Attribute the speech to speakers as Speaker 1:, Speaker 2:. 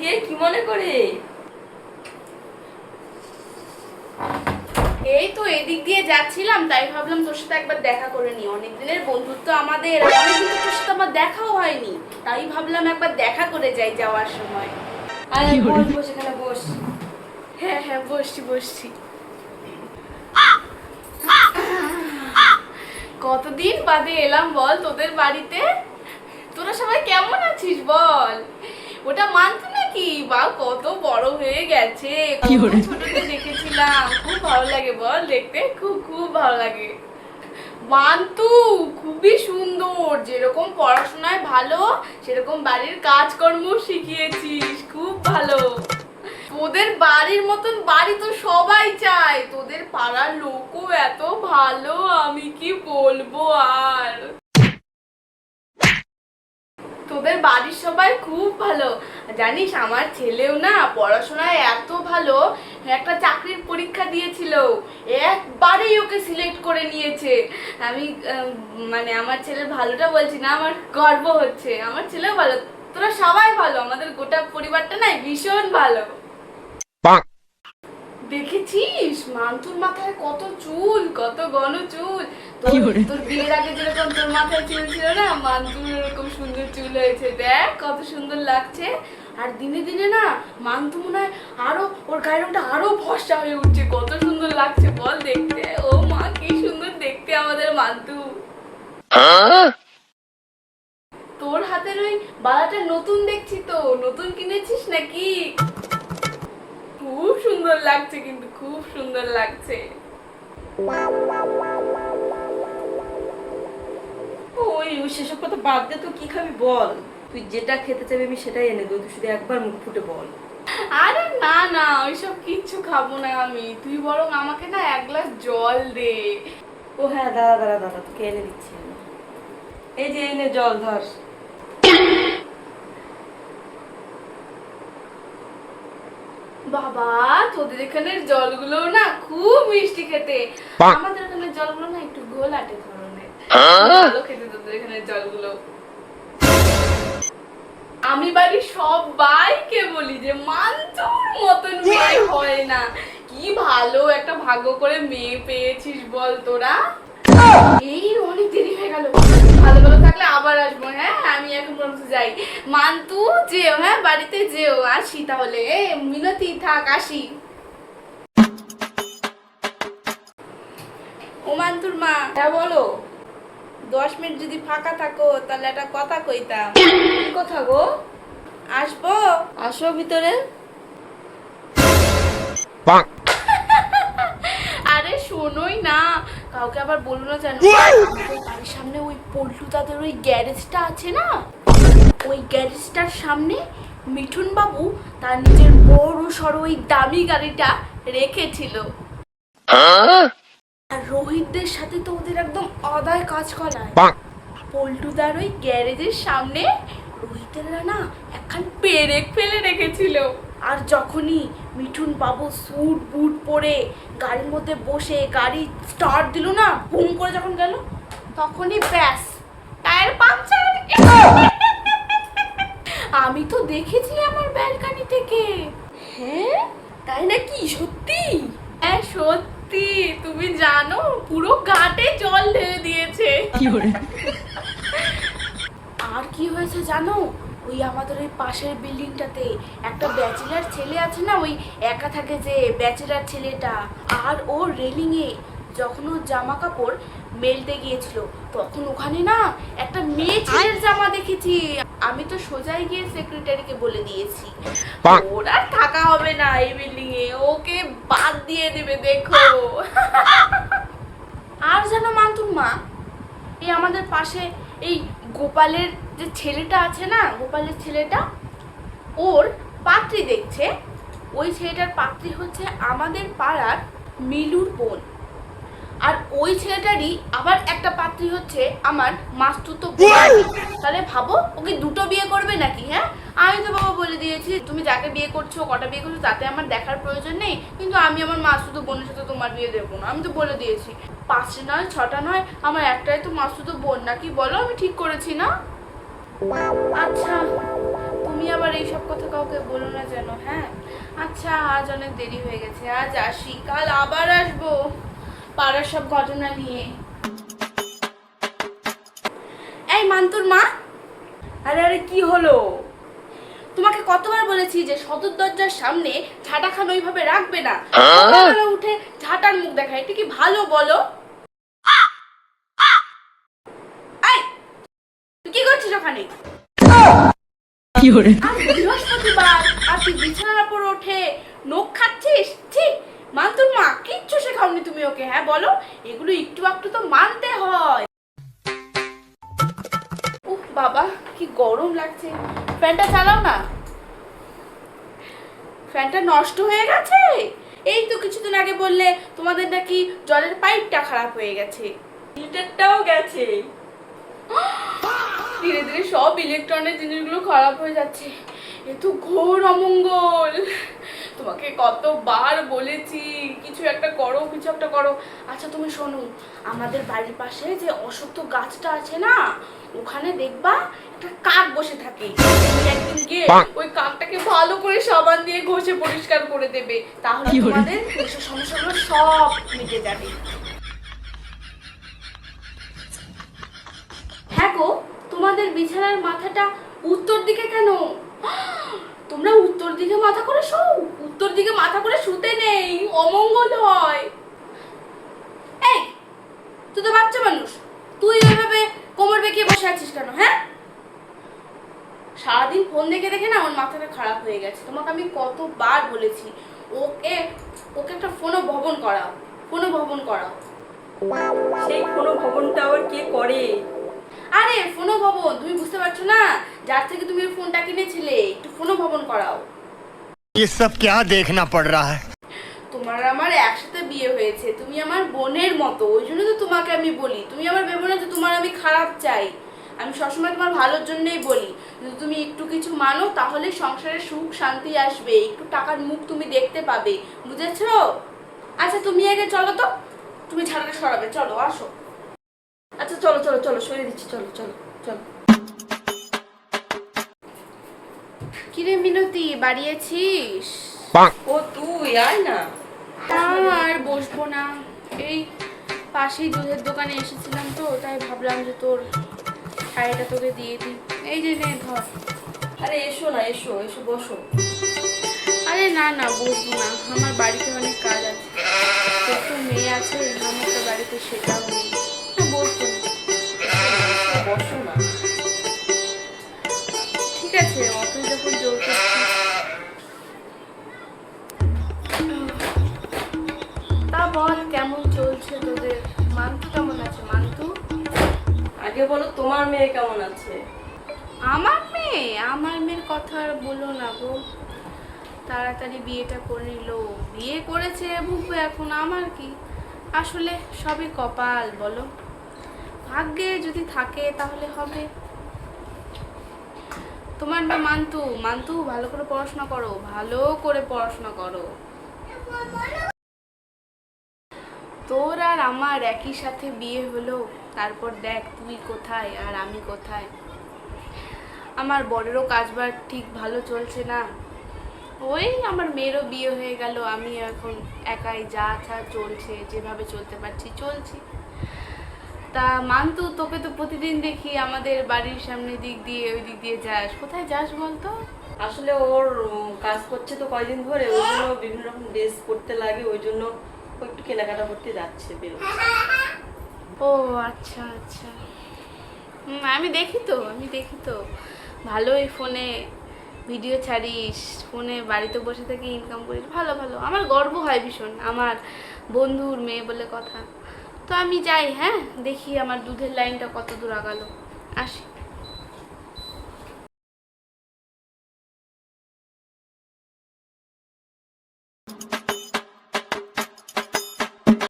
Speaker 1: এদিকে কি মনে করে?
Speaker 2: এই তো এদিক দিয়ে যাচ্ছিলাম, তাই ভাবলাম তোর সাথে একবার দেখা করে নি। অনেকদিনের বন্ধুত্ব আমাদের, অনেকদিন তো তোর সাথে আমার দেখাও হয়নি, তাই ভাবলাম একবার দেখা করে যাই যাওয়ার সময়।
Speaker 1: আরে বস বস, এখানে বস।
Speaker 2: হ্যাঁ হ্যাঁ, বসছি বসছি। কতদিন বাদে এলাম বল তোদের বাড়িতে। তোরা সবাই কেমন আছিস বল? ওটা মানতো নাকি? বা কত বড় হয়ে গেছে, ছোটতে দেখেছিলাম। খুব ভালো লাগে বল দেখতে, খুব খুব ভালো লাগে। মান্তু খুবই সুন্দর, যেরকম পড়াশোনায় ভালো সেরকম বাড়ির কাজকর্ম শিখিয়েছিস, খুব ভালো। তোদের বাড়ির মতন বাড়ি তো সবাই চায়, তোদের পাড়ার লোকও এত ভালো, আমি কি বলবো আর। তোদের বাড়ির সবাই খুব ভালো। জানিস আমার ছেলেও না পড়াশোনায় এত ভালো, একটা চাকরির পরীক্ষা দিয়েছিল, একবারেই ওকে সিলেক্ট করে নিয়েছে। আমি মানে আমার ছেলের ভালোটা বলছি না, আমার গর্ব হচ্ছে। আমার ছেলেও ভালো, তোরা সবাই ভালো, আমাদের গোটা পরিবারটা না ভীষণ ভালো। দেখেছিস মান্তুর মাথায় কত চুল, কত ঘন চুল। তোর বিয়ের আগে যেরকম তোর মাথায় চুল ছিল না, মান্তুর এরকম সুন্দর চুল হয়েছে। দেখ কত সুন্দর লাগছে। আর দিনে দিনে না মান্তু মনে হয় আরো, ওর গায়ের রংটা আরো ফর্সা হয়ে উঠছে। কত সুন্দর লাগছে বল দেখতে। ও মা, কি সুন্দর দেখতে আমাদের মান্তু। তোর হাতের ওই বালাটা নতুন দেখছি তো, নতুন কিনেছিস নাকি? খুব সুন্দর লাগছে, কিন্তু খুব সুন্দর লাগছে।
Speaker 1: ওই সেসব কথা বাদ দে, তো কি খাবি বল? তুই যেটা খেতে চাইবি আমি সেটাই এনে দেবো, তুই শুধু একবার মুখ ফুটে বল।
Speaker 2: আরে না না, ওইসব কিচ্ছু খাবো না আমি। তুই বরং আমাকে না এক গ্লাস জল দে।
Speaker 1: ও হ্যাঁ, দাঁড়া দাঁড়া দাঁড়া, তোকে এনে দিচ্ছি আমি। এই যে এনে জল ধর।
Speaker 2: বাবা, তোদের এখানের জলগুলো না খুব মিষ্টি খেতে। আমাদের এখানের জলগুলো না একটু ঘোলাটে ধরনের, ভালো খেতে তোদের এখানের জলগুলো। আমি বাড়ির সবাইকে বলি যে মান্তুর মতন মেয়ে হয় না। কি ভালো একটা ভাগ্য করে মেয়ে পেয়েছিস বল তোরা। এই অনেক দেরি হয়ে গেল, ভালো ভালো থাকলে আবার আসবো। হ্যাঁ আমি এখন বরঞ্চ যাই। মান্তু যেও, হ্যাঁ বাড়িতে যেও। আসি তাহলে, মিনতি থাক, আসি। ও মান্তুর মা।
Speaker 1: হ্যাঁ বলো।
Speaker 2: 10 মিনিট যদি ফাঁকা থাকো তাহলে একটা কথা কইতাম।
Speaker 1: কি কথা গো?
Speaker 2: আসবো?
Speaker 1: আসো ভিতরে।
Speaker 2: আরে শোনোই না, কাউকে আবার বলো না জানো। আমাদের বাড়ির সামনে ওই পল্টু তাদের ওই গ্যারেজটা আছে না, ওই গ্যারেজটার সামনে মিঠুন বাবু তার নিজের বড় সড়ো ওই দামি গাড়িটা রেখেছিল। আর রোহিতদের সাথে তো ওদের একদম আদায় কাজ করায়। পল্টুদার ওই গ্যারেজের সামনে রোহিতেরা না একখান পেরেক ফেলে রেখেছিল। আর যখনই মিঠুন বাবু স্যুট বুট পরে গাড়ির মধ্যে বসে গাড়ি স্টার্ট দিল না, বুম করে যখন গেল, তখনই ব্যাস টায়ার পাংচার। আমি তো দেখেছি আমার ব্যালকনি থেকে।
Speaker 1: হ্যাঁ তাই নাকি? সত্যি?
Speaker 2: হ্যাঁ সত্যি, তুমি জানো পুরো ঘাটে জল ঢেলে দিয়েছে। আর কি হয়েছে জানো, ওই আমাদের ওই পাশের বিল্ডিংটাতে একটা ব্যাচেলার ছেলে আছে না, ওই একা থাকে যে ব্যাচেলার ছেলেটা, আর ও রেলিং এ যখন ও জামা কাপড় মেলতে গিয়েছিল, তখন ওখানে না একটা মেয়ে ছেলের জামা দেখেছি। আমি তো সোজাই গিয়ে সেক্রেটারিকে বলে দিয়েছি ওর আর থাকা হবে না এই বিল্ডিং এ, ওকে বাদ দিয়ে দেবে দেখো। আর জানো মান্তুর মা, এই আমাদের পাশে এই গোপালের যে ছেলেটা আছে না, গোপালের ছেলেটা, ওর পাত্রী দেখছে। ওই ছেলেটার পাত্রী হচ্ছে আমাদের পাড়ার মিলুর বোন। আর ওই ছেলেটারই আবার একটা পাত্রী হচ্ছে আমার মাস্তুতো বোন। তাহলে ভাবো ওকে দুটো বিয়ে করবে নাকি? হ্যাঁ আমি তো বাবা বলে দিয়েছি তুমি যাকে বিয়ে করছো, কটা বিয়ে করছো তাতে আমার দেখার প্রয়োজন নেই, কিন্তু আমি আমার মাস্তুতো বোনের সাথে তোমার বিয়ে দেবো না। আমি তো বলে দিয়েছি 5টা নয় 6টা নয়, আমার একটাই তো মাস্তুতো বোন, নাকি বলো? আমি ঠিক করেছি না? আচ্ছা তুমি তুমি আবার এইসব কথা কাউকে বলো না যেন, হ্যাঁ? আচ্ছা, আজ অনেক দেরি হয়ে গেছে, আজ আসি, কাল আবার আসবো পাড়ার সব ঘটনা নিয়ে। এই মান্তুর মা,
Speaker 1: আরে আরে কি হলো?
Speaker 2: তোমাকে কতবার বলেছি যে সদর দরজার সামনে ঝাঁটাখান ওইভাবে রাখবে না, সকালবেলা উঠে ঝাঁটার মুখ দেখায়, এটা কি ভালো বলো? এই, তুই কি করছিস ওখানে? আজ বৃহস্পতিবার আর তুই বিছানার উপর ওঠে নখ খাচ্ছিস? ঠিক মান্তুর মা, কিচ্ছু শেখাওনি তুমি ওকে, হ্যাঁ বলো? এগুলো একটু একটু তো মানতে হয়। উফ বাবা, কি গরম লাগছে, ফ্যানটা চালাও না। ফ্যানটা নষ্ট হয়ে গেছে? এই তো কিছুদিন আগে বললে তোমাদের নাকি জলের পাইপটা খারাপ হয়ে গেছে।
Speaker 1: ফিল্টারটাও গেছে।
Speaker 2: ধীরে ধীরে সব ইলেকট্রনিক জিনিসগুলো খারাপ হয়ে যাচ্ছে, এ তো ঘোর অমঙ্গল। তোমাকে কতবার বলেছি কিছু একটা করো, কিছু একটা করো। আচ্ছা তুমি শোনো, আমাদের বাড়ির পাশে যে অশ্বত্থ গাছটা আছে না, ওখানে দেখবা একটা কাক বসে থাকে। তুমি একদিন গিয়ে ওই কাকটাকে ভালো করে সাবান দিয়ে ঘষে পরিষ্কার করে দেবে, তাহলে তোমাদের এইসব সমস্যাগুলো সব মিটে যাবে। হ্যাঁ গো, তোমাদের বিছানার মাথাটা উত্তর দিকে কেন? তোমরা উত্তর দিকে মাথা করে শোও? উত্তর দিকে মাথা করে শুতে নেই, অমঙ্গল হয়। এই, তুই তো বাচ্চা মানুষ, তুই এইভাবে কোমর বেঁকিয়ে বসে আছিস কেন, হ্যাঁ? সারাদিন ফোন দেখে দেখে না আমার মাথাটা খারাপ হয়ে গেছে। তোমাকে আমি কতবার বলেছি ওকে ওকে একটা ফোনও ভবন করাও, ফোনও ভবন করাও।
Speaker 1: সেই কোনো ভবনটা আবার কে করে?
Speaker 2: আরে ফোনও ভবন, তুমি বুঝতে পারছো না? যার থেকে তুমি ফোনটা কিনেছিলে, একটু ফোনও ভবন করাও।
Speaker 3: ये सब क्या देखना पड़ रहा है?
Speaker 2: তোমার আমার একসাথে বিয়ে হয়েছে, তুমি আমার বোনের মতো, ওই জন্য তো তোমাকে আমি বলি। তুমি আমার ভেবো না যে তোমার আমি খারাপ চাই, আমি সবসময় তোমার ভালোর জন্যই বলি। যদি তুমি একটু কিছু মানো তাহলে সংসারে সুখ শান্তি আসবে, একটু টাকার মুখ তুমি দেখতে পাবে, বুঝেছো? আচ্ছা তুমি আগে চলো তো, তুমি ঝাড়াটা সরাবে, চলো আসো।
Speaker 1: আচ্ছা চলো চলো চলো, সরিয়ে দিচ্ছি, চলো চলো চলো।
Speaker 2: কিরে মিনতি, বাড়িয়েছিস?
Speaker 1: ও তুই আয় না।
Speaker 2: আর বসবো না, এই পাশেই দুধের দোকানে এসেছিলাম তো, তাই ভাবলাম যে তোর শাড়িটা তোকে দিয়ে দিই। এই যে নে ধর।
Speaker 1: আরে এসো না, এসো এসো বসো।
Speaker 2: আরে না না, বসবো না, আমার বাড়িতে অনেক কাজ আছে। তোর তো মেয়ে আছে, আমার তো বাড়িতে সেটাও নেই। বসবো না।
Speaker 1: বসো না।
Speaker 2: ঠিক আছে, অত যখন জোর করছিস। তা বল, কেমন চলছে তোদের? মান্তু কেমন আছে? মান্তু
Speaker 1: আগে বলো তোমার মেয়ে কেমন আছে?
Speaker 2: আমার মেয়ের কথা আর বলো না গো, তাড়াতাড়ি বিয়েটা করে নিল। বিয়ে করেছে, ভুগবে এখন, আমার কি? আসলে সবই কপাল বলো, ভাগ্যে যদি থাকে তাহলে হবে। তোমার মেয়ে মান্তু, মান্তু ভালো করে পড়াশোনা করো, ভালো করে পড়াশোনা করো। তোর আর আমার একই সাথে বিয়ে হলো, তারপর দেখ তুই কোথায় আর আমি কোথায়। আমার বড়েরও কাজবার ঠিক ভালো চলছে না, ওই আমার মেয়েরও বিয়ে হয়ে গেল, আমি এখন একাই যা যা চলছে যেভাবে চলতে পারছি চলছি। তা মান্তু, তোকে তো প্রতিদিন দেখি আমাদের বাড়ির সামনে দিক দিয়ে ওই দিক দিয়ে যাস, কোথায় যাস বলতো?
Speaker 1: আসলে ওর কাজ করছে তো কয়দিন ধরে, ওই জন্য বিভিন্ন রকম ড্রেস পরতে লাগে, ওই জন্য ও একটু কেনাকাটা করতে যাচ্ছে, বেরোচ্ছে।
Speaker 2: ও আচ্ছা আচ্ছা, আমি দেখি তো ভালোই ফোনে ভিডিও ছাড়িস, ফোনে বাড়িতে বসে থেকে ইনকাম করিস, ভালো ভালো, আমার গর্ব হয় ভীষণ, আমার বন্ধুর মেয়ে বলে কথা। তো আমি যাই, হ্যাঁ, দেখি আমার দুধের লাইনটা কত দূর আগালো, আসি।